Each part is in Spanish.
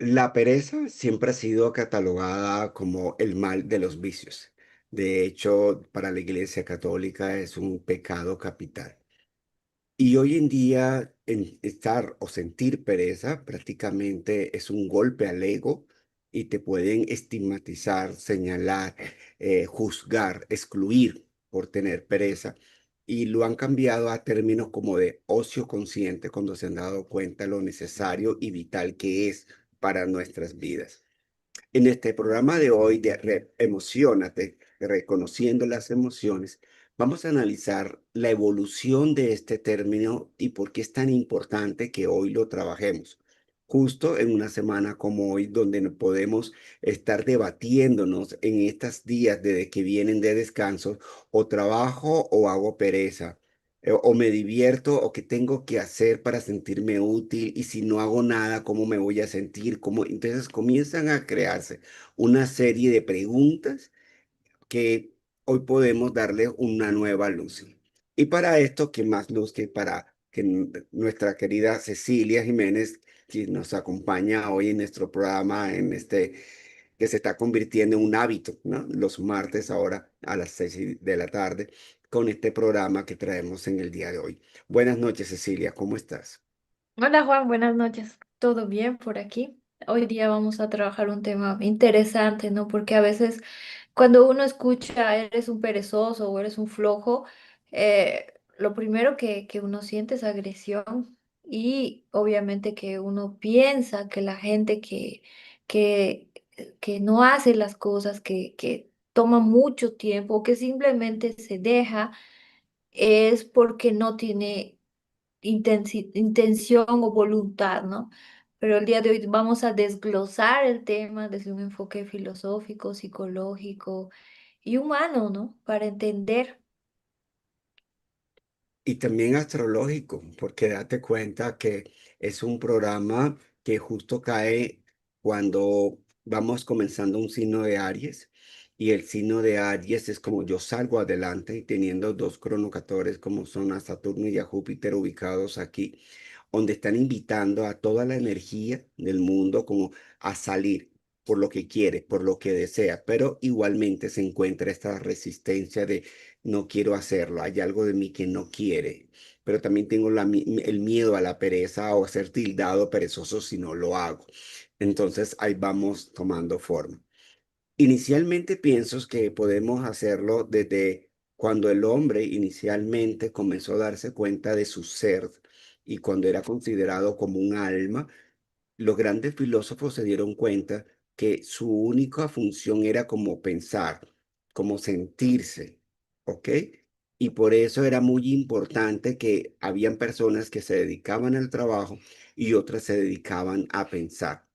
La pereza siempre ha sido catalogada como el mal de los vicios. De hecho, para la Iglesia Católica es un pecado capital. Y hoy en día, estar o sentir pereza prácticamente es un golpe al ego y te pueden estigmatizar, señalar, juzgar, excluir por tener pereza. Y lo han cambiado a términos como de ocio consciente cuando se han dado cuenta lo necesario y vital que es para nuestras vidas. En este programa de hoy de Emocionate, reconociendo las emociones, vamos a analizar la evolución de este término y por qué es tan importante que hoy lo trabajemos. Justo en una semana como hoy, donde no podemos estar debatiéndonos en estos días de que vienen de descanso, o trabajo o hago pereza, o me divierto o qué tengo que hacer para sentirme útil y si no hago nada, ¿cómo me voy a sentir? ¿Cómo? Entonces comienzan a crearse una serie de preguntas que hoy podemos darle una nueva luz. Y para esto, ¿qué más luz que para que nuestra querida Cecilia Jiménez, que nos acompaña hoy en nuestro programa, en este que se está convirtiendo en un hábito, ¿no? Los martes ahora a las 6 de la tarde, con este programa que traemos en el día de hoy. Buenas noches, Cecilia, ¿cómo estás? Hola Juan, buenas noches. ¿Todo bien por aquí? Hoy día vamos a trabajar un tema interesante, ¿no? Porque a veces cuando uno escucha eres un perezoso o eres un flojo, lo primero que uno siente es agresión y obviamente que uno piensa que la gente que, que no hace las cosas, que toma mucho tiempo o que simplemente se deja, es porque no tiene intención o voluntad, ¿no? Pero el día de hoy vamos a desglosar el tema desde un enfoque filosófico, psicológico y humano, ¿no? Para entender. Y también astrológico, porque date cuenta que es un programa que justo cae cuando vamos comenzando un signo de Aries. Y el signo de Aries es como yo salgo adelante y teniendo dos cronocatores como son a Saturno y a Júpiter ubicados aquí, donde están invitando a toda la energía del mundo como a salir por lo que quiere, por lo que desea, pero igualmente se encuentra esta resistencia de no quiero hacerlo, hay algo de mí que no quiere, pero también tengo el miedo a la pereza o a ser tildado perezoso si no lo hago. Entonces ahí vamos tomando forma. Inicialmente pienso que podemos hacerlo desde cuando el hombre inicialmente comenzó a darse cuenta de su ser y cuando era considerado como un alma, los grandes filósofos se dieron cuenta que su única función era como pensar, como sentirse, ¿ok? Y por eso era muy importante que habían personas que se dedicaban al trabajo y otras se dedicaban a pensar.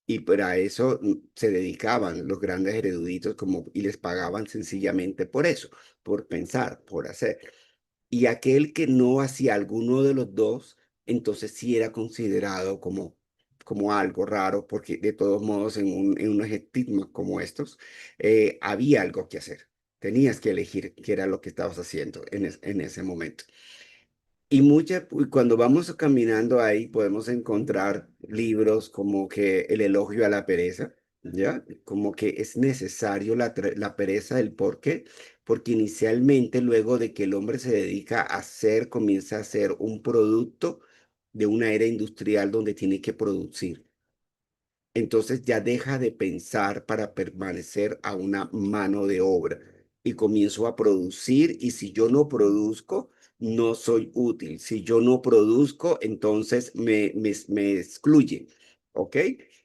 Y para eso se dedicaban los grandes eruditos como, y les pagaban sencillamente por eso, por pensar, por hacer. Y aquel que no hacía alguno de los dos, entonces sí era considerado como algo raro, porque de todos modos en unos estigmas como estos, había algo que hacer. Tenías que elegir qué era lo que estabas haciendo en ese momento. Y cuando vamos caminando ahí podemos encontrar libros como que El elogio a la pereza, ¿ya? Como que es necesario la pereza, ¿el por qué? Porque inicialmente luego de que el hombre se dedica a hacer, comienza a hacer un producto de una era industrial donde tiene que producir. Entonces ya deja de pensar para permanecer a una mano de obra y comienzo a producir y si yo no produzco, no soy útil. Si yo no produzco, entonces me excluye, ¿ok?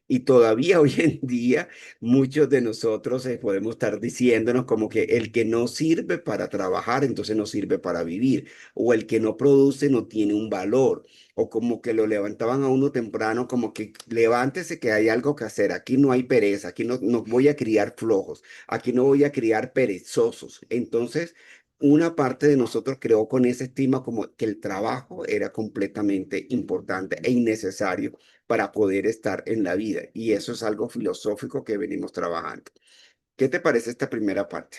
Y todavía hoy en día muchos de nosotros podemos estar diciéndonos como que el que no sirve para trabajar, entonces no sirve para vivir, o el que no produce no tiene un valor o como que lo levantaban a uno temprano, como que levántese que hay algo que hacer, aquí no hay pereza, aquí no voy a criar flojos, aquí no voy a criar perezosos. Entonces, una parte de nosotros creó con esa estima como que el trabajo era completamente importante e innecesario para poder estar en la vida. Y eso es algo filosófico que venimos trabajando. ¿Qué te parece esta primera parte?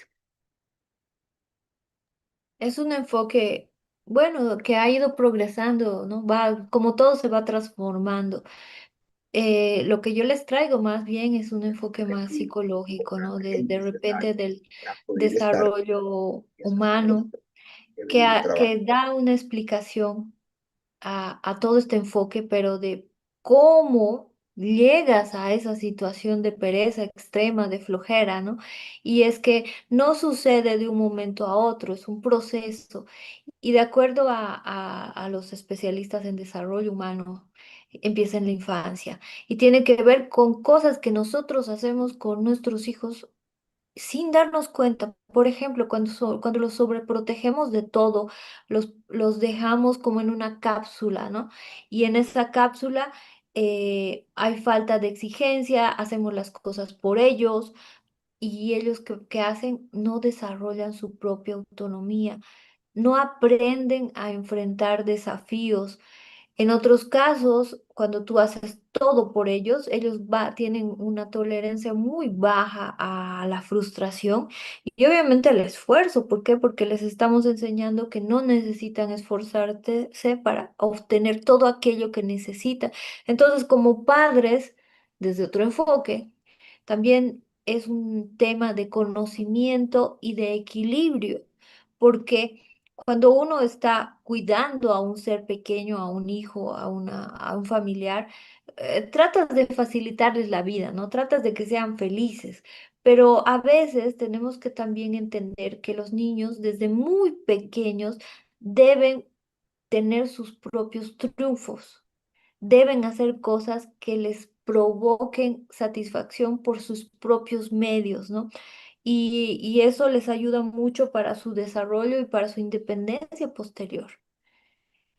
Es un enfoque, bueno, que ha ido progresando, ¿no? Va, como todo se va transformando. lo que yo les traigo más bien es un enfoque más Aquí, psicológico, ¿no? De necesario repente del para poder estar desarrollo en esa humano, en un trabajo. que da una explicación a todo este enfoque, pero de cómo llegas a esa situación de pereza extrema, de flojera, ¿no? Y es que no sucede de un momento a otro, es un proceso. Y de acuerdo a los especialistas en desarrollo humano, empieza en la infancia y tiene que ver con cosas que nosotros hacemos con nuestros hijos sin darnos cuenta. Por ejemplo, cuando los sobreprotegemos de todo, los dejamos como en una cápsula, ¿no? Y en esa cápsula hay falta de exigencia, hacemos las cosas por ellos y ellos que hacen no desarrollan su propia autonomía, no aprenden a enfrentar desafíos. En otros casos, cuando tú haces todo por ellos, tienen una tolerancia muy baja a la frustración y obviamente al esfuerzo. ¿Por qué? Porque les estamos enseñando que no necesitan esforzarse para obtener todo aquello que necesitan. Entonces, como padres, desde otro enfoque, también es un tema de conocimiento y de equilibrio, porque cuando uno está cuidando a un ser pequeño, a un hijo, a un familiar, tratas de facilitarles la vida, ¿no? Tratas de que sean felices. Pero a veces tenemos que también entender que los niños desde muy pequeños deben tener sus propios triunfos, deben hacer cosas que les provoquen satisfacción por sus propios medios, ¿no? Y eso les ayuda mucho para su desarrollo y para su independencia posterior.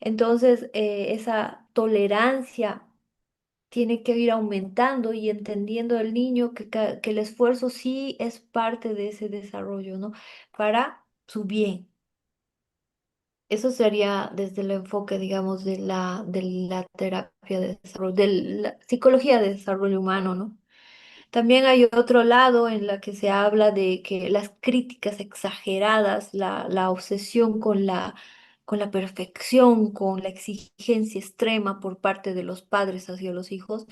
Entonces, esa tolerancia tiene que ir aumentando y entendiendo el niño que el esfuerzo sí es parte de ese desarrollo, ¿no? Para su bien. Eso sería desde el enfoque, digamos, de la terapia de desarrollo, de la psicología de desarrollo humano, ¿no? También hay otro lado en la que se habla de que las críticas exageradas, la obsesión con la perfección, con la exigencia extrema por parte de los padres hacia los hijos,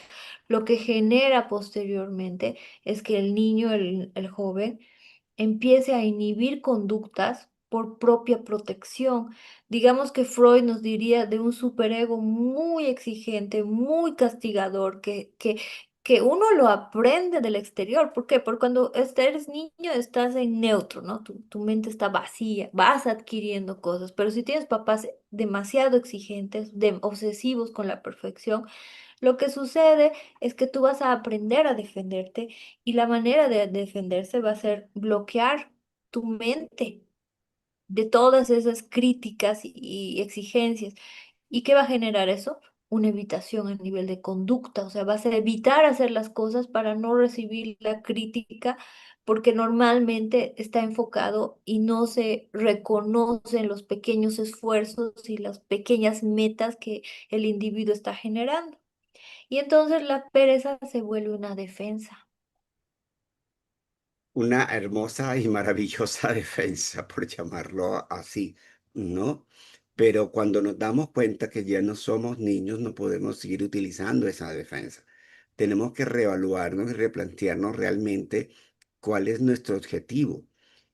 lo que genera posteriormente es que el niño, el joven, empiece a inhibir conductas por propia protección. Digamos que Freud nos diría de un superego muy exigente, muy castigador, que uno lo aprende del exterior. ¿Por qué? Porque cuando eres niño estás en neutro, ¿no? Tu mente está vacía, vas adquiriendo cosas, pero si tienes papás demasiado exigentes, obsesivos con la perfección, lo que sucede es que tú vas a aprender a defenderte y la manera de defenderse va a ser bloquear tu mente de todas esas críticas y exigencias. ¿Y qué va a generar eso? Una evitación a nivel de conducta, o sea, vas a evitar hacer las cosas para no recibir la crítica porque normalmente está enfocado y no se reconocen los pequeños esfuerzos y las pequeñas metas que el individuo está generando. Y entonces la pereza se vuelve una defensa. Una hermosa y maravillosa defensa, por llamarlo así, ¿no? Pero cuando nos damos cuenta que ya no somos niños, no podemos seguir utilizando esa defensa. Tenemos que reevaluarnos y replantearnos realmente cuál es nuestro objetivo.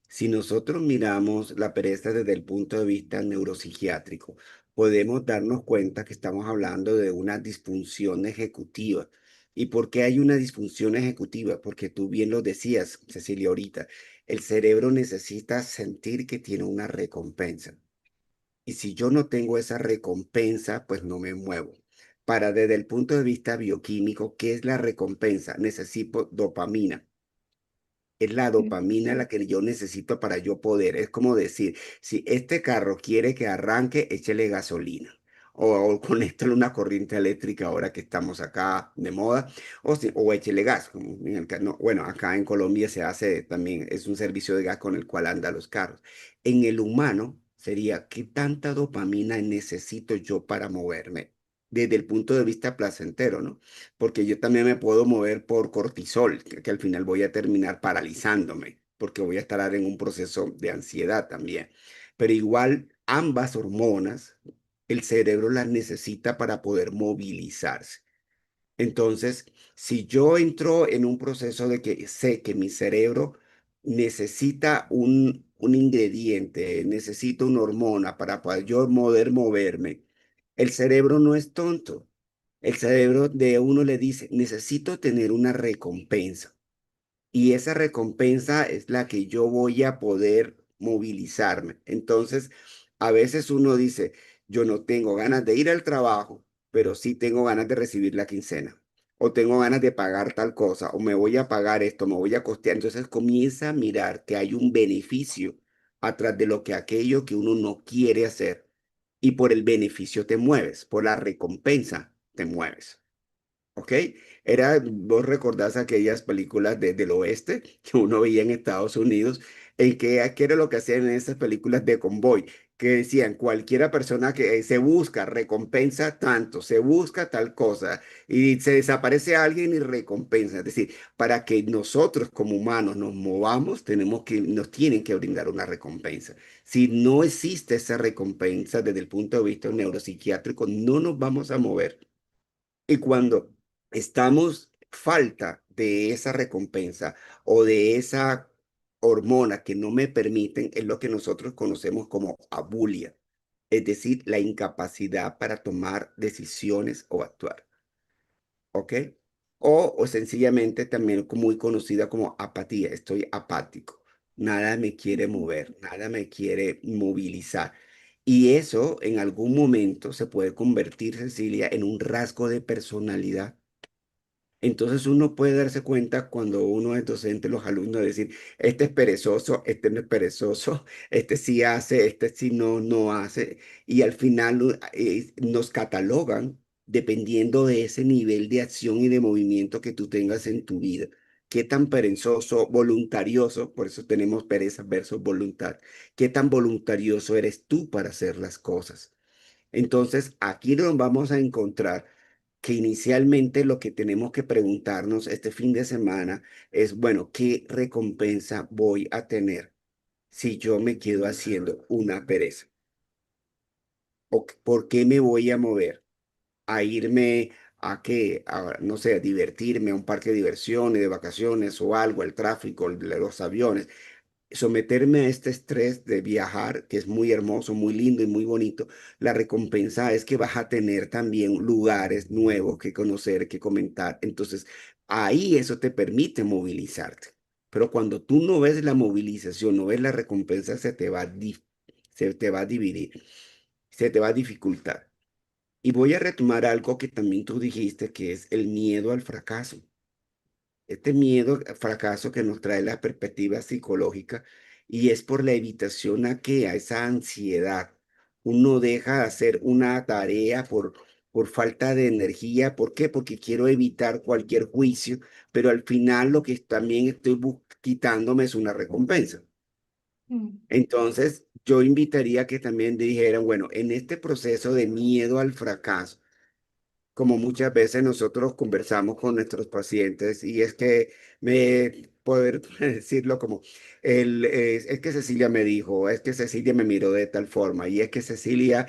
Si nosotros miramos la pereza desde el punto de vista neuropsiquiátrico, podemos darnos cuenta que estamos hablando de una disfunción ejecutiva. ¿Y por qué hay una disfunción ejecutiva? Porque tú bien lo decías, Cecilia, ahorita, el cerebro necesita sentir que tiene una recompensa. Y si yo no tengo esa recompensa, pues no me muevo. Para desde el punto de vista bioquímico, ¿qué es la recompensa? Necesito dopamina. Es la dopamina la que yo necesito para yo poder. Es como decir, si este carro quiere que arranque, échele gasolina. O conéctale una corriente eléctrica ahora que estamos acá de moda. O échele gas. Como no, bueno, acá en Colombia se hace también, es un servicio de gas con el cual andan los carros. En el humano sería, ¿qué tanta dopamina necesito yo para moverme? Desde el punto de vista placentero, ¿no? Porque yo también me puedo mover por cortisol, que al final voy a terminar paralizándome, porque voy a estar en un proceso de ansiedad también. Pero igual ambas hormonas, el cerebro las necesita para poder movilizarse. Entonces, si yo entro en un proceso de que sé que mi cerebro necesita un ingrediente, necesita una hormona para poder yo poder moverme, el cerebro no es tonto. El cerebro de uno le dice, necesito tener una recompensa. Y esa recompensa es la que yo voy a poder movilizarme. Entonces, a veces uno dice, yo no tengo ganas de ir al trabajo, pero sí tengo ganas de recibir la quincena. O tengo ganas de pagar tal cosa, o me voy a pagar esto, me voy a costear. Entonces comienza a mirar que hay un beneficio atrás de lo que aquello que uno no quiere hacer. Y por el beneficio te mueves, por la recompensa te mueves. ¿Ok? Vos recordás aquellas películas del oeste que uno veía en Estados Unidos, en que, ¿qué era lo que hacían en esas películas de convoy? Que decían, cualquiera persona que se busca recompensa tanto, se busca tal cosa, y se desaparece alguien y recompensa. Es decir, para que nosotros como humanos nos movamos, nos tienen que brindar una recompensa. Si no existe esa recompensa desde el punto de vista neuropsiquiátrico, no nos vamos a mover. Y cuando estamos falta de esa recompensa o de esa hormona que no me permiten, es lo que nosotros conocemos como abulia, es decir, la incapacidad para tomar decisiones o actuar, ¿ok? O sencillamente también muy conocida como apatía, estoy apático, nada me quiere Ujú. mover, nada me quiere movilizar. Y eso en algún momento se puede convertir, Cecilia, en un rasgo de personalidad. Entonces uno puede darse cuenta cuando uno es docente, los alumnos, decir, este es perezoso, este no es perezoso, este sí hace, este sí no hace. Y al final nos catalogan dependiendo de ese nivel de acción y de movimiento que tú tengas en tu vida. Qué tan perezoso, voluntarioso, por eso tenemos pereza versus voluntad. Qué tan voluntarioso eres tú para hacer las cosas. Entonces, aquí nos vamos a encontrar que inicialmente lo que tenemos que preguntarnos este fin de semana es, bueno, ¿qué recompensa voy a tener si yo me quedo haciendo una pereza? ¿Por qué me voy a mover? ¿A irme a qué? No sé, a divertirme a un parque de diversiones, de vacaciones o algo, el tráfico, los aviones, someterme a este estrés de viajar, que es muy hermoso, muy lindo y muy bonito. La recompensa es que vas a tener también lugares nuevos que conocer, que comentar. Entonces, ahí eso te permite movilizarte. Pero cuando tú no ves la movilización, no ves la recompensa, se te va a dividir, se te va a dificultar. Y voy a retomar algo que también tú dijiste, que es el miedo al fracaso. Este miedo al fracaso que nos trae la perspectiva psicológica y es por la evitación a esa ansiedad. Uno deja de hacer una tarea por falta de energía. ¿Por qué? Porque quiero evitar cualquier juicio, pero al final lo que también estoy quitándome es una recompensa. Mm. Entonces, yo invitaría que también dijeran, bueno, en este proceso de miedo al fracaso, como muchas veces nosotros conversamos con nuestros pacientes y es que poder decirlo como, es que Cecilia me dijo, es que Cecilia me miró de tal forma y es que Cecilia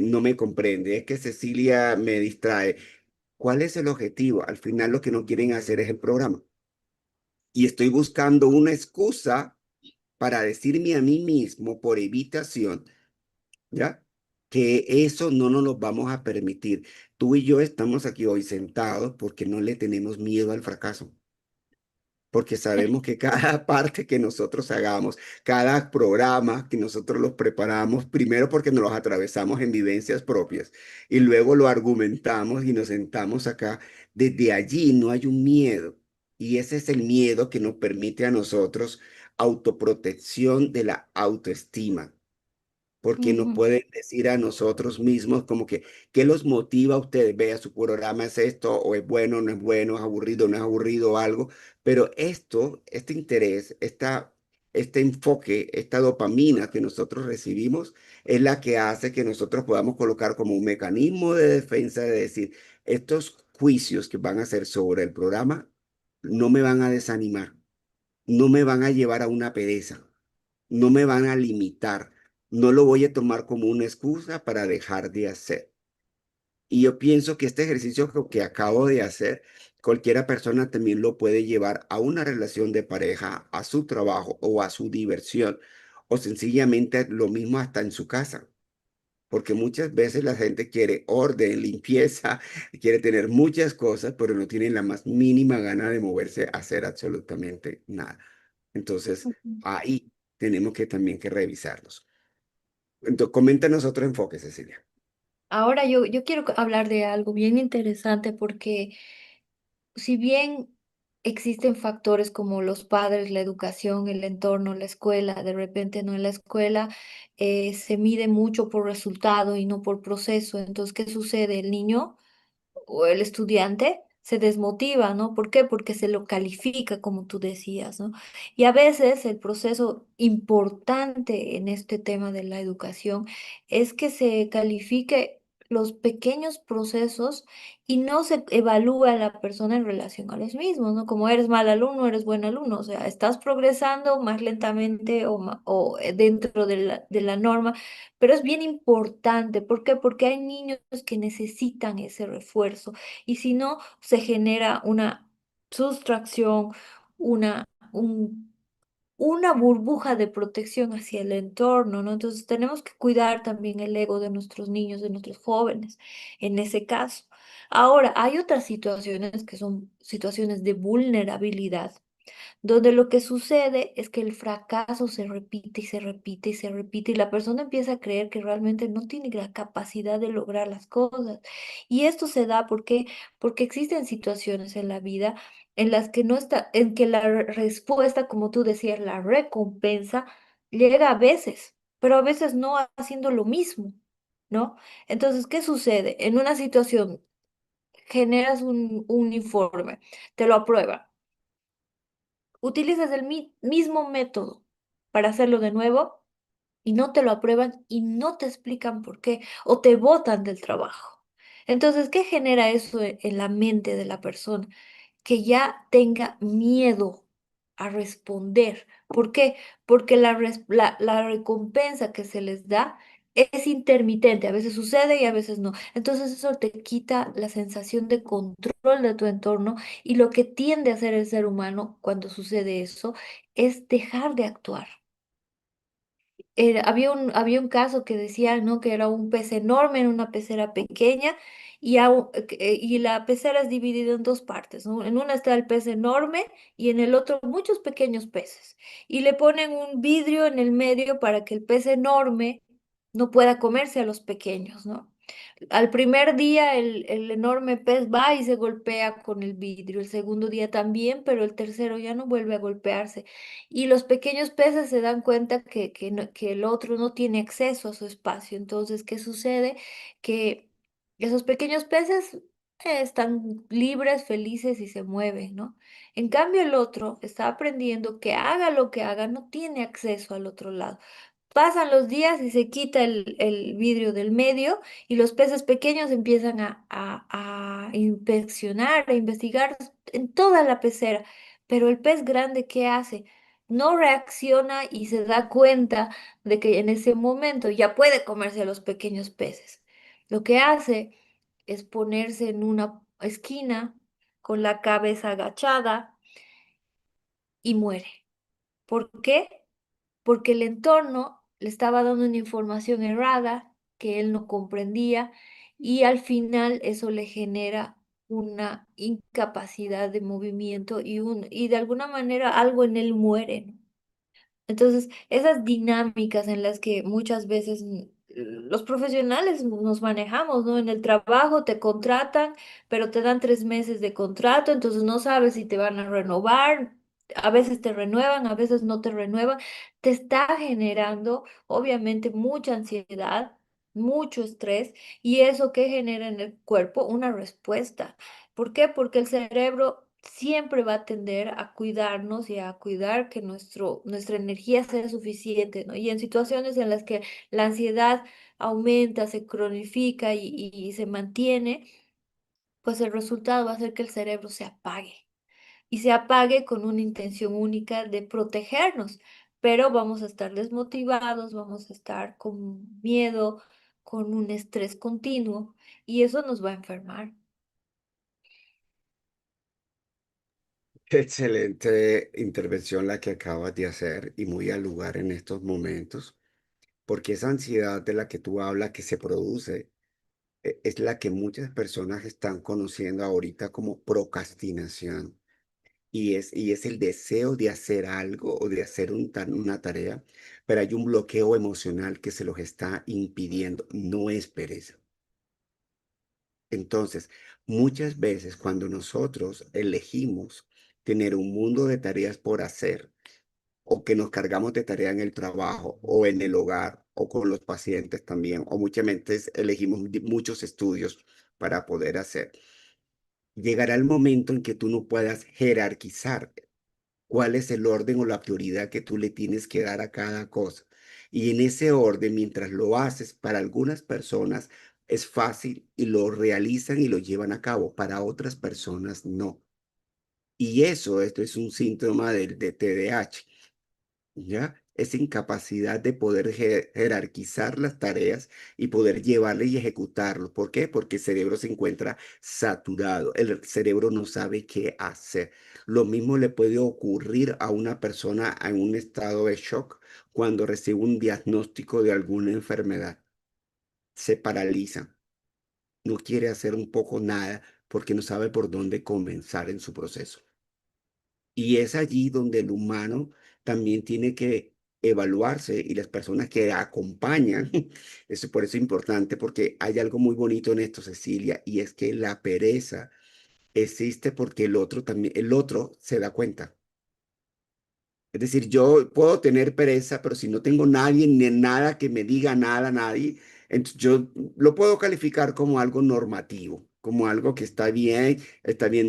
no me comprende, es que Cecilia me distrae. ¿Cuál es el objetivo? Al final lo que no quieren hacer es el programa. Y estoy buscando una excusa para decirme a mí mismo por evitación, ¿ya? Que eso no nos lo vamos a permitir. Tú y yo estamos aquí hoy sentados porque no le tenemos miedo al fracaso, porque sabemos que cada parte que nosotros hagamos, cada programa que nosotros los preparamos, primero porque nos los atravesamos en vivencias propias y luego lo argumentamos y nos sentamos acá, desde allí no hay un miedo. Y ese es el miedo que nos permite a nosotros autoprotección de la autoestima porque nos Ujú. pueden decir a nosotros mismos como que, ¿qué los motiva a ustedes? Vea, su programa es esto, o es bueno, no es bueno, es aburrido, no es aburrido o algo, pero este interés, este enfoque, esta dopamina que nosotros recibimos es la que hace que nosotros podamos colocar como un mecanismo de defensa de decir, estos juicios que van a hacer sobre el programa no me van a desanimar, no me van a llevar a una pereza, no me van a limitar, no lo voy a tomar como una excusa para dejar de hacer. Y yo pienso que este ejercicio que acabo de hacer, cualquiera persona también lo puede llevar a una relación de pareja, a su trabajo o a su diversión, o sencillamente lo mismo hasta en su casa. Porque muchas veces la gente quiere orden, limpieza, quiere tener muchas cosas, pero no tienen la más mínima gana de moverse a hacer absolutamente nada. Entonces, Ujú. ahí tenemos que también que revisarlos. Entonces, coméntanos otro enfoque, Cecilia. Ahora yo quiero hablar de algo bien interesante porque si bien existen factores como los padres, la educación, el entorno, la escuela, de repente no en la escuela se mide mucho por resultado y no por proceso. Entonces, ¿qué sucede? El niño o el estudiante se desmotiva, ¿no? ¿Por qué? Porque se lo califica, como tú decías, ¿no? Y a veces el proceso importante en este tema de la educación es que se califique los pequeños procesos y no se evalúa a la persona en relación a los mismos, ¿no? Como eres mal alumno, eres buen alumno, o sea, estás progresando más lentamente o dentro de la norma, pero es bien importante. ¿Por qué? Porque hay niños que necesitan ese refuerzo y si no, se genera una sustracción, una, un- una burbuja de protección hacia el entorno, ¿no? Entonces tenemos que cuidar también el ego de nuestros niños, de nuestros jóvenes, en ese caso. Ahora, hay otras situaciones que son situaciones de vulnerabilidad donde lo que sucede es que el fracaso se repite y se repite y se repite y la persona empieza a creer que realmente no tiene la capacidad de lograr las cosas. Y esto se da porque existen situaciones en la vida en las que no está, en que la respuesta, como tú decías, la recompensa llega a veces, pero a veces no haciendo lo mismo, ¿no? Entonces, ¿qué sucede? En una situación generas un informe, te lo aprueban, utilizas el mismo método para hacerlo de nuevo y no te lo aprueban y no te explican por qué o te botan del trabajo. Entonces, ¿qué genera eso en la mente de la persona? Que ya tenga miedo a responder. ¿Por qué? Porque la recompensa que se les da es intermitente, a veces sucede y a veces no. Entonces eso te quita la sensación de control de tu entorno y lo que tiende a hacer el ser humano cuando sucede eso es dejar de actuar. Había un caso que decía, ¿no? Que era un pez enorme en una pecera pequeña y la pecera es dividida en dos partes, ¿no? En una está el pez enorme y en el otro muchos pequeños peces. Y le ponen un vidrio en el medio para que el pez enorme no pueda comerse a los pequeños, ¿no? Al primer día el enorme pez va y se golpea con el vidrio, el segundo día también, pero el tercero ya no vuelve a golpearse. Y los pequeños peces se dan cuenta que el otro no tiene acceso a su espacio. Entonces, ¿qué sucede? Que esos pequeños peces están libres, felices y se mueven, ¿no? En cambio, el otro está aprendiendo que haga lo que haga, no tiene acceso al otro lado. Pasan los días y se quita el vidrio del medio y los peces pequeños empiezan a inspeccionar, a investigar en toda la pecera. Pero el pez grande, ¿qué hace? No reacciona y se da cuenta de que en ese momento ya puede comerse a los pequeños peces. Lo que hace es ponerse en una esquina con la cabeza agachada y muere. ¿Por qué? Porque el entorno le estaba dando una información errada que él no comprendía y al final eso le genera una incapacidad de movimiento y de alguna manera algo en él muere, ¿no? Entonces, esas dinámicas en las que muchas veces los profesionales nos manejamos, ¿no? En el trabajo te contratan, pero te dan 3 meses de contrato, entonces no sabes si te van a renovar, a veces te renuevan, a veces no te renuevan, te está generando obviamente mucha ansiedad, mucho estrés, y eso que genera en el cuerpo una respuesta. ¿Por qué? Porque el cerebro siempre va a tender a cuidarnos y a cuidar que nuestra energía sea suficiente, ¿no? Y en situaciones en las que la ansiedad aumenta, se cronifica y se mantiene, pues el resultado va a ser que el cerebro se apague y se apague con una intención única de protegernos, pero vamos a estar desmotivados, vamos a estar con miedo, con un estrés continuo y eso nos va a enfermar. Excelente intervención la que acabas de hacer y muy al lugar en estos momentos, porque esa ansiedad de la que tú hablas que se produce es la que muchas personas están conociendo ahorita como procrastinación. Y es el deseo de hacer algo o de hacer una tarea, pero hay un bloqueo emocional que se los está impidiendo. No es pereza. Entonces, muchas veces cuando nosotros elegimos tener un mundo de tareas por hacer, o que nos cargamos de tarea en el trabajo o en el hogar o con los pacientes también, o muchas veces elegimos muchos estudios para poder hacer, llegará el momento en que tú no puedas jerarquizar cuál es el orden o la prioridad que tú le tienes que dar a cada cosa. Y en ese orden, mientras lo haces, para algunas personas es fácil y lo realizan y lo llevan a cabo, para otras personas no. Y eso, esto es un síntoma del de TDAH. ¿Ya? Esa incapacidad de poder jerarquizar las tareas y poder llevarlas y ejecutarlo. ¿Por qué? Porque el cerebro se encuentra saturado, el cerebro no sabe qué hacer. Lo mismo le puede ocurrir a una persona en un estado de shock cuando recibe un diagnóstico de alguna enfermedad. Se paraliza, no quiere hacer un poco nada porque no sabe por dónde comenzar en su proceso. Y es allí donde el humano también tiene que evaluarse y las personas que acompañan, eso por eso es importante, porque hay algo muy bonito en esto, Cecilia, y es que la pereza existe porque el otro también, el otro se da cuenta. Es decir, yo puedo tener pereza, pero si no tengo nadie ni nada que me diga nada, nadie, entonces yo lo puedo calificar como algo normativo, como algo que está bien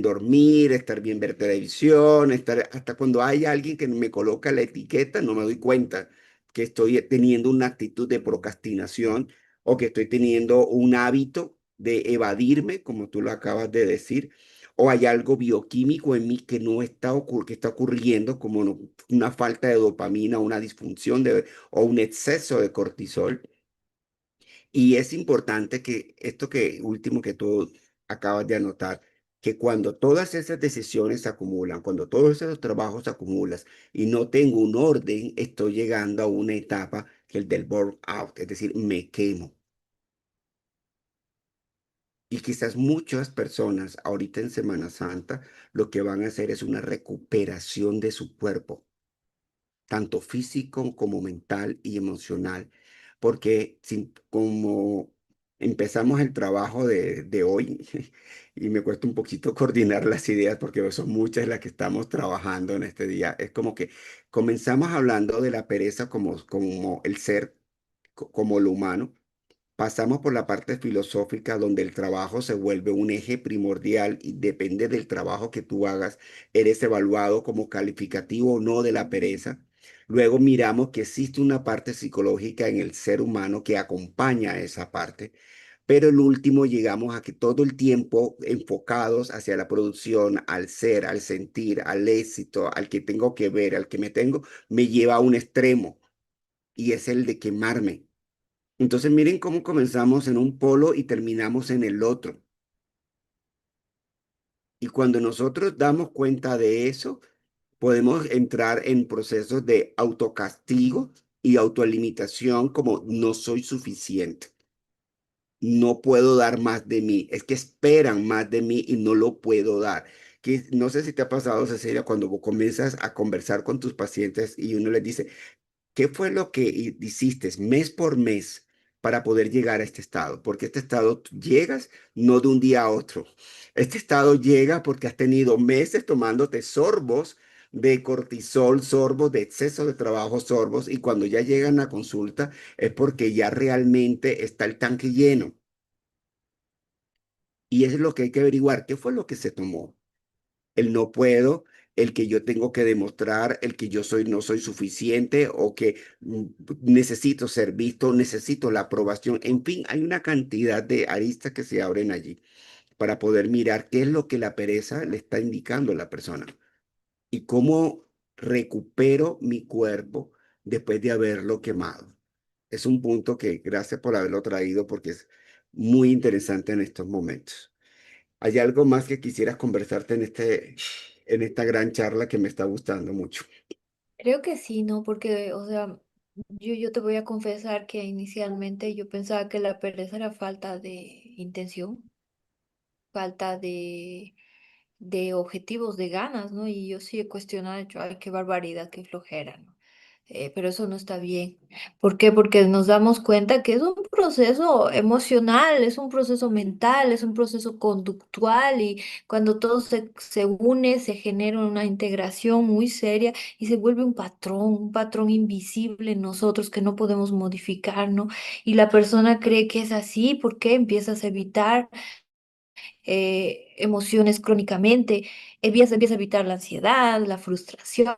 dormir, estar bien ver televisión, estar, hasta cuando hay alguien que me coloca la etiqueta, no me doy cuenta que estoy teniendo una actitud de procrastinación o que estoy teniendo un hábito de evadirme, como tú lo acabas de decir, o hay algo bioquímico en mí que no está que está ocurriendo, como una falta de dopamina, una disfunción o un exceso de cortisol. Y es importante que esto que último que tú acabas de anotar, que cuando todas esas decisiones se acumulan, cuando todos esos trabajos se acumulan y no tengo un orden, estoy llegando a una etapa que el del burnout, es decir, me quemo. Y quizás muchas personas ahorita en Semana Santa lo que van a hacer es una recuperación de su cuerpo, tanto físico como mental y emocional, porque como empezamos el trabajo de hoy, y me cuesta un poquito coordinar las ideas porque son muchas las que estamos trabajando en este día, es como que comenzamos hablando de la pereza como el ser, como lo humano. Pasamos por la parte filosófica donde el trabajo se vuelve un eje primordial y depende del trabajo que tú hagas, eres evaluado como calificativo o no de la pereza. Luego miramos que existe una parte psicológica en el ser humano que acompaña a esa parte. Pero el último llegamos a que todo el tiempo enfocados hacia la producción, al ser, al sentir, al éxito, al que tengo que ver, al que me tengo, me lleva a un extremo y es el de quemarme. Entonces miren cómo comenzamos en un polo y terminamos en el otro. Y cuando nosotros damos cuenta de eso, podemos entrar en procesos de autocastigo y autolimitación como no soy suficiente. No puedo dar más de mí. Es que esperan más de mí y no lo puedo dar. Que no sé si te ha pasado, Cecilia, cuando vos comienzas a conversar con tus pacientes y uno les dice, ¿qué fue lo que hiciste mes por mes para poder llegar a este estado? Porque este estado tú llegas no de un día a otro. Este estado llega porque has tenido meses tomándote sorbos de cortisol, sorbos de exceso de trabajo, sorbos, y cuando ya llegan a consulta es porque ya realmente está el tanque lleno. Y es lo que hay que averiguar, ¿qué fue lo que se tomó? El no puedo, el que yo tengo que demostrar, el que yo soy no soy suficiente o que necesito ser visto, necesito la aprobación. En fin, hay una cantidad de aristas que se abren allí para poder mirar qué es lo que la pereza le está indicando a la persona y cómo recupero mi cuerpo después de haberlo quemado. es un punto que gracias por haberlo traído porque es muy interesante en estos momentos. ¿Hay algo más que quisieras conversarte en esta gran charla que me está gustando mucho? Creo que sí, ¿no? Porque, o sea, yo te voy a confesar que inicialmente yo pensaba que la pereza era falta de intención, falta de objetivos, de ganas, ¿no? Y yo sí he cuestionado, he dicho, ay, qué barbaridad, qué flojera, ¿no? Pero eso no está bien. ¿Por qué? Porque nos damos cuenta que es un proceso emocional, es un proceso mental, es un proceso conductual y cuando todo se une, se genera una integración muy seria y se vuelve un patrón invisible en nosotros que no podemos modificar, ¿no? Y la persona cree que es así, ¿por qué? Empiezas a evitar emociones crónicamente, empieza a evitar la ansiedad, la frustración,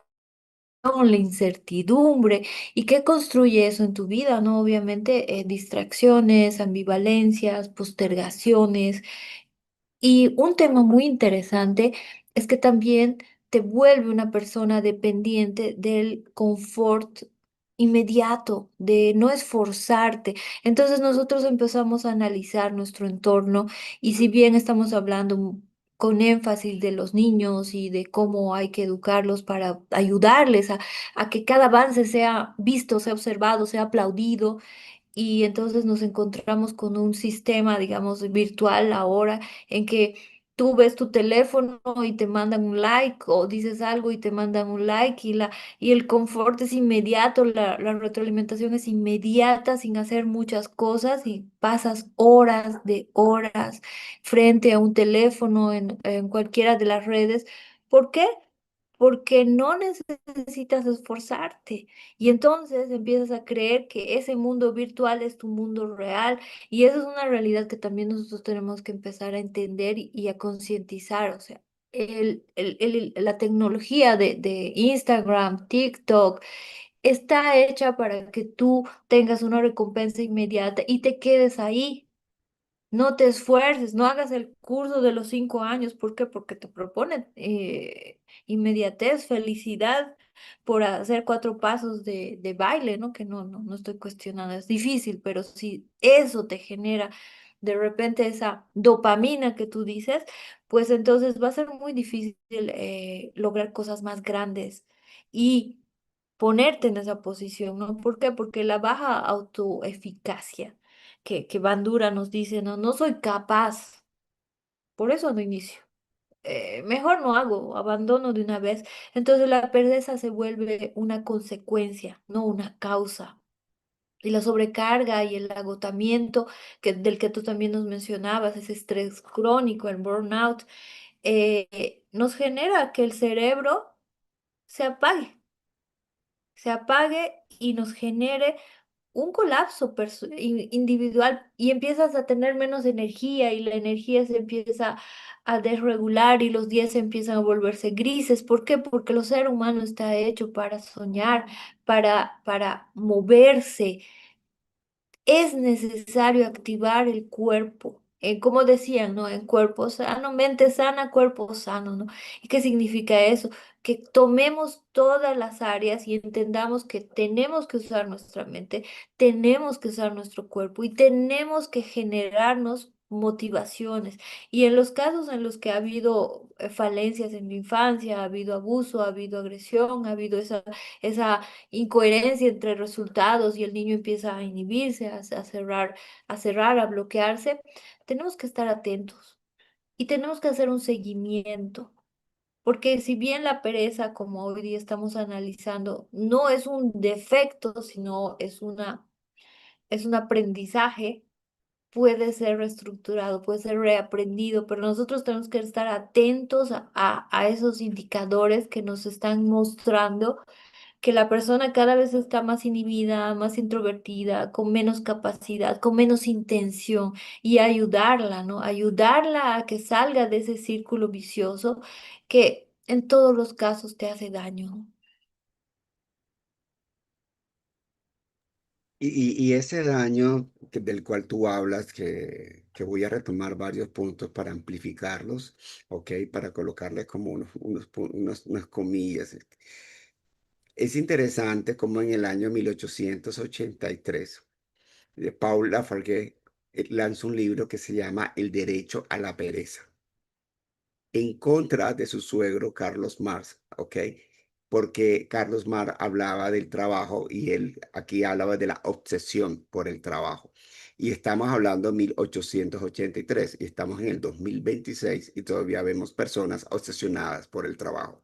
la incertidumbre. ¿Y qué construye eso en tu vida? ¿No? Obviamente, distracciones, ambivalencias, postergaciones. Y un tema muy interesante es que también te vuelve una persona dependiente del confort inmediato, de no esforzarte. Entonces nosotros empezamos a analizar nuestro entorno y si bien estamos hablando con énfasis de los niños y de cómo hay que educarlos para ayudarles a que cada avance sea visto, sea observado, sea aplaudido, y entonces nos encontramos con un sistema, digamos, virtual ahora en que tú ves tu teléfono y te mandan un like o dices algo y te mandan un like y el confort es inmediato, la retroalimentación es inmediata sin hacer muchas cosas y pasas horas de horas frente a un teléfono en cualquiera de las redes. ¿Por qué? Porque no necesitas esforzarte. Y entonces empiezas a creer que ese mundo virtual es tu mundo real. Y esa es una realidad que también nosotros tenemos que empezar a entender y a concientizar. O sea, la tecnología de Instagram, TikTok, está hecha para que tú tengas una recompensa inmediata y te quedes ahí. No te esfuerces, no hagas el curso de los 5 años. ¿Por qué? Porque te proponen inmediatez, felicidad por hacer 4 pasos de baile, ¿no? Que no estoy cuestionando, es difícil, pero si eso te genera de repente esa dopamina que tú dices, pues entonces va a ser muy difícil lograr cosas más grandes y ponerte en esa posición, ¿no? ¿Por qué? Porque la baja autoeficacia que Bandura nos dice, no, no soy capaz, por eso no inicio. Mejor no hago, abandono de una vez. Entonces la pereza se vuelve una consecuencia, no una causa. Y la sobrecarga y el agotamiento del que tú también nos mencionabas, ese estrés crónico, el burnout, nos genera que el cerebro se apague, se apague y nos genere un colapso individual y empiezas a tener menos energía y la energía se empieza a desregular y los días empiezan a volverse grises. ¿Por qué? Porque el ser humano está hecho para soñar, para moverse. Es necesario activar el cuerpo. Como decían, ¿no? En cuerpo sano, mente sana, cuerpo sano, ¿no? ¿Y qué significa eso? Que tomemos todas las áreas y entendamos que tenemos que usar nuestra mente, tenemos que usar nuestro cuerpo y tenemos que generarnos motivaciones. Y en los casos en los que ha habido falencias en la infancia, ha habido abuso, ha habido agresión, ha habido esa incoherencia entre resultados y el niño empieza a inhibirse, a cerrar, a bloquearse, tenemos que estar atentos y tenemos que hacer un seguimiento. Porque si bien la pereza, como hoy día estamos analizando, no es un defecto, sino es un aprendizaje, puede ser reestructurado, puede ser reaprendido, pero nosotros tenemos que estar atentos a esos indicadores que nos están mostrando que la persona cada vez está más inhibida, más introvertida, con menos capacidad, con menos intención y ayudarla, ¿no? Ayudarla a que salga de ese círculo vicioso que en todos los casos te hace daño, ¿no? Y ese daño del cual tú hablas, que voy a retomar varios puntos para amplificarlos, ¿ok? Para colocarles como unas comillas. Es interesante como en el año 1883, Paul Lafargue lanza un libro que se llama El derecho a la pereza, en contra de su suegro Carlos Marx, ¿ok? Porque Carlos Marx hablaba del trabajo y él aquí hablaba de la obsesión por el trabajo. Y estamos hablando de 1883 y estamos en el 2026 y todavía vemos personas obsesionadas por el trabajo.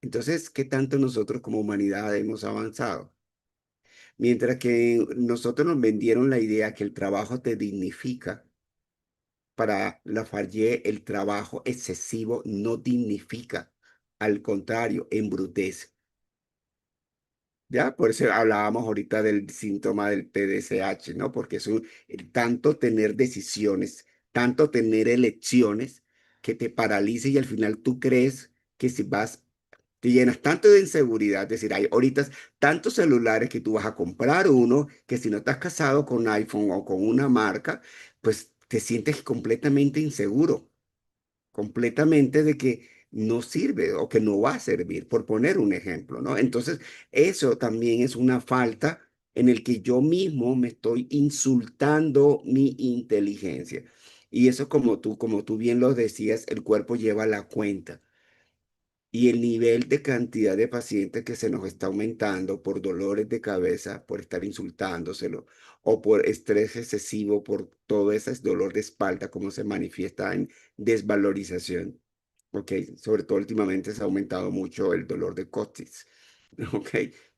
Entonces, ¿qué tanto nosotros como humanidad hemos avanzado? Mientras que nosotros nos vendieron la idea que el trabajo te dignifica, para Lafargue el trabajo excesivo no dignifica, al contrario, embrutece. ¿Ya? Por eso hablábamos ahorita del síntoma del TDCH, ¿no? Porque es el tanto tener decisiones, tanto tener elecciones que te paraliza y al final tú crees que si vas, te llenas tanto de inseguridad, es decir, hay ahorita tantos celulares que tú vas a comprar uno, que si no estás casado con iPhone o con una marca, pues te sientes completamente inseguro, completamente de que no sirve o que no va a servir, por poner un ejemplo, ¿no? Entonces, eso también es una falta en el que yo mismo me estoy insultando mi inteligencia. Y eso como tú bien lo decías, el cuerpo lleva la cuenta. Y el nivel de cantidad de pacientes que se nos está aumentando por dolores de cabeza, por estar insultándoselo, o por estrés excesivo, por todo ese dolor de espalda, como se manifiesta en desvalorización. Ok, sobre todo últimamente se ha aumentado mucho el dolor de coxis. Ok,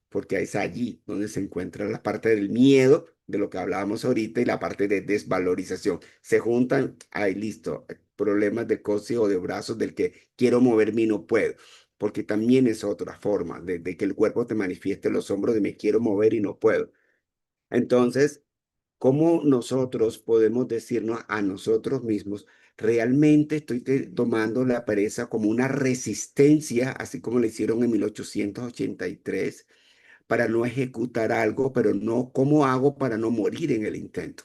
porque es allí donde se encuentra la parte del miedo, de lo que hablábamos ahorita, y la parte de desvalorización. Se juntan, ahí listo, problemas de coxis o de brazos del que quiero moverme y no puedo, porque también es otra forma de que el cuerpo te manifieste los hombros de me quiero mover y no puedo. Entonces, ¿cómo nosotros podemos decirnos a nosotros mismos, realmente estoy tomando la pereza como una resistencia, así como le hicieron en 1883, para no ejecutar algo, pero no, ¿cómo hago para no morir en el intento?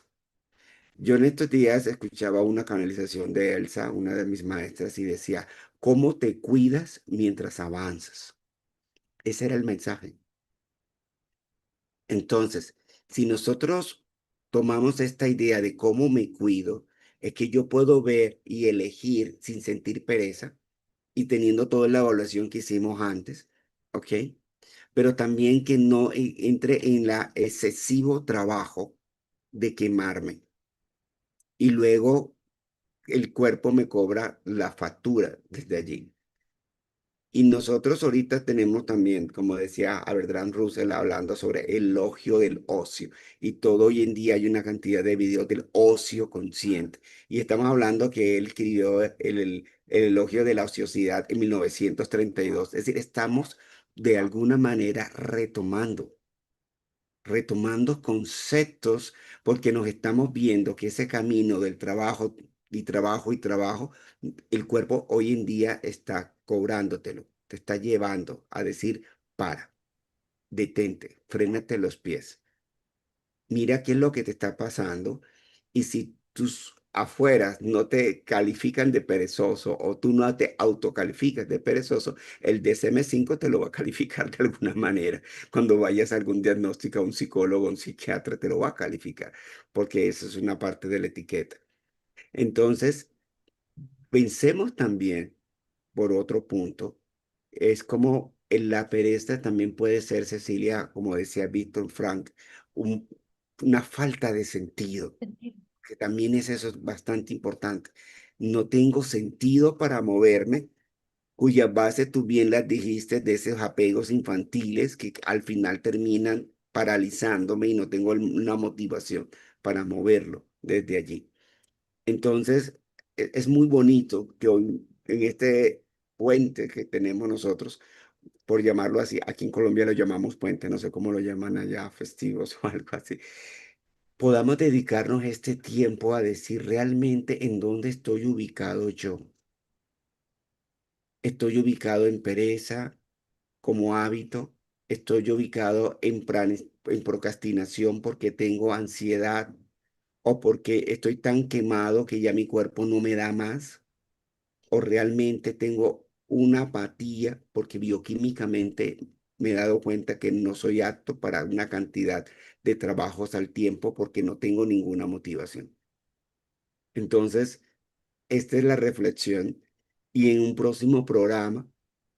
Yo en estos días escuchaba una canalización de Elsa, una de mis maestras, y decía, ¿cómo te cuidas mientras avanzas? Ese era el mensaje. Entonces, si nosotros tomamos esta idea de cómo me cuido, es que yo puedo ver y elegir sin sentir pereza y teniendo toda la evaluación que hicimos antes, ¿ok? Pero también que no entre en la excesivo trabajo de quemarme y luego el cuerpo me cobra la factura desde allí. Y nosotros ahorita tenemos también, como decía Bertrand Russell, hablando sobre el elogio del ocio. Y todo hoy en día hay una cantidad de videos del ocio consciente. Y estamos hablando que él escribió el elogio de la ociosidad en 1932. Es decir, estamos de alguna manera retomando conceptos porque nos estamos viendo que ese camino del trabajo y trabajo y trabajo, el cuerpo hoy en día está cobrándotelo, te está llevando a decir, para, detente, frénate los pies, mira qué es lo que te está pasando y si tus afueras no te califican de perezoso o tú no te autocalificas de perezoso, el DSM-5 te lo va a calificar de alguna manera. Cuando vayas a algún diagnóstico, a un psicólogo, a un psiquiatra, te lo va a calificar porque eso es una parte de la etiqueta. Entonces, pensemos también por otro punto, es como la pereza también puede ser, Cecilia, como decía Víctor Frank, un- una falta de sentido, que también es eso bastante importante. No tengo sentido para moverme, cuya base tú bien las dijiste de esos apegos infantiles que al final terminan paralizándome y no tengo una motivación para moverlo desde allí. Entonces, es muy bonito que hoy, en este puente que tenemos nosotros, por llamarlo así, aquí en Colombia lo llamamos puente, no sé cómo lo llaman allá, festivos o algo así, podamos dedicarnos este tiempo a decir realmente en dónde estoy ubicado yo. Estoy ubicado en pereza como hábito, estoy ubicado en procrastinación porque tengo ansiedad o porque estoy tan quemado que ya mi cuerpo no me da más o realmente tengo una apatía porque bioquímicamente me he dado cuenta que no soy apto para una cantidad de trabajos al tiempo porque no tengo ninguna motivación. Entonces, esta es la reflexión y en un próximo programa,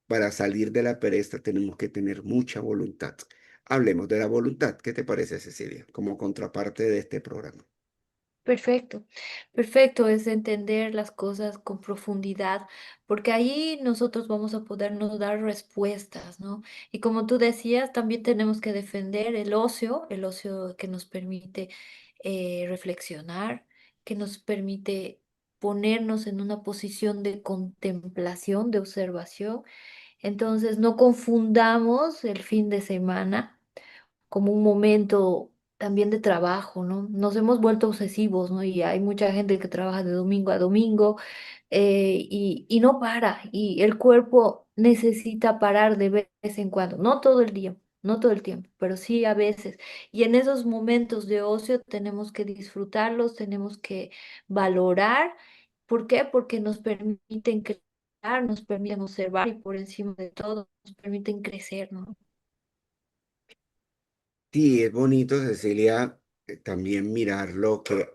para salir de la pereza, tenemos que tener mucha voluntad. Hablemos de la voluntad. ¿Qué te parece, Cecilia? Como contraparte de este programa. Perfecto, perfecto, es entender las cosas con profundidad, porque ahí nosotros vamos a podernos dar respuestas, ¿no? Y como tú decías, también tenemos que defender el ocio que nos permite reflexionar, que nos permite ponernos en una posición de contemplación, de observación. Entonces, no confundamos el fin de semana como un momento también de trabajo, ¿no? Nos hemos vuelto obsesivos, ¿no? Y hay mucha gente que trabaja de domingo a domingo y no para, y el cuerpo necesita parar de vez en cuando, no todo el día. No todo el tiempo, pero sí a veces. Y en esos momentos de ocio tenemos que disfrutarlos, tenemos que valorar. ¿Por qué? Porque nos permiten crear, nos permiten observar y por encima de todo nos permiten crecer, ¿no? Sí, es bonito, Cecilia, también mirar lo que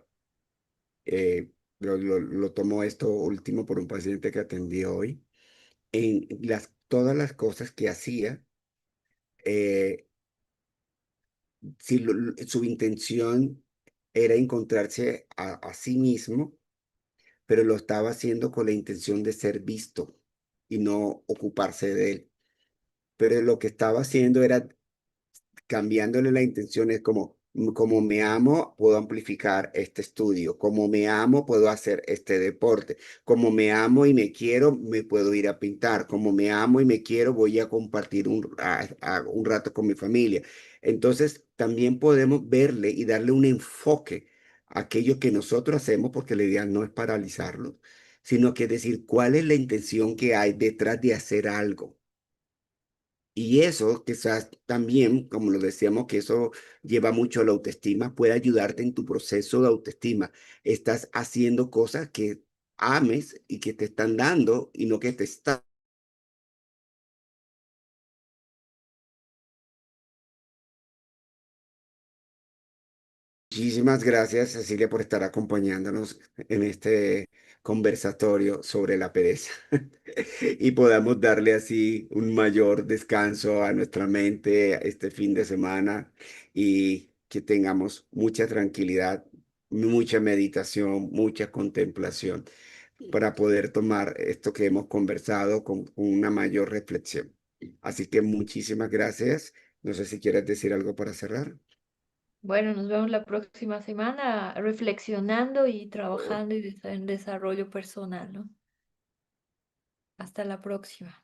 lo tomo esto último por un paciente que atendí hoy, en todas las cosas que hacía, eh, si su intención era encontrarse a sí mismo, pero lo estaba haciendo con la intención de ser visto y no ocuparse de él. Pero lo que estaba haciendo era cambiándole la intención es como me amo, puedo amplificar este estudio, como me amo, puedo hacer este deporte, como me amo y me quiero, me puedo ir a pintar, como me amo y me quiero, voy a compartir un rato con mi familia. Entonces, también podemos verle y darle un enfoque a aquello que nosotros hacemos, porque la idea no es paralizarlo, sino que decir cuál es la intención que hay detrás de hacer algo. Y eso quizás también, como lo decíamos, que eso lleva mucho a la autoestima, puede ayudarte en tu proceso de autoestima. Estás haciendo cosas que ames y que te están dando y no que te están. Muchísimas gracias, Cecilia, por estar acompañándonos en este conversatorio sobre la pereza y podamos darle así un mayor descanso a nuestra mente este fin de semana y que tengamos mucha tranquilidad, mucha meditación, mucha contemplación para poder tomar esto que hemos conversado con una mayor reflexión. Así que muchísimas gracias. No sé si quieres decir algo para cerrar. Bueno, nos vemos la próxima semana reflexionando y trabajando en desarrollo personal, ¿no? Hasta la próxima.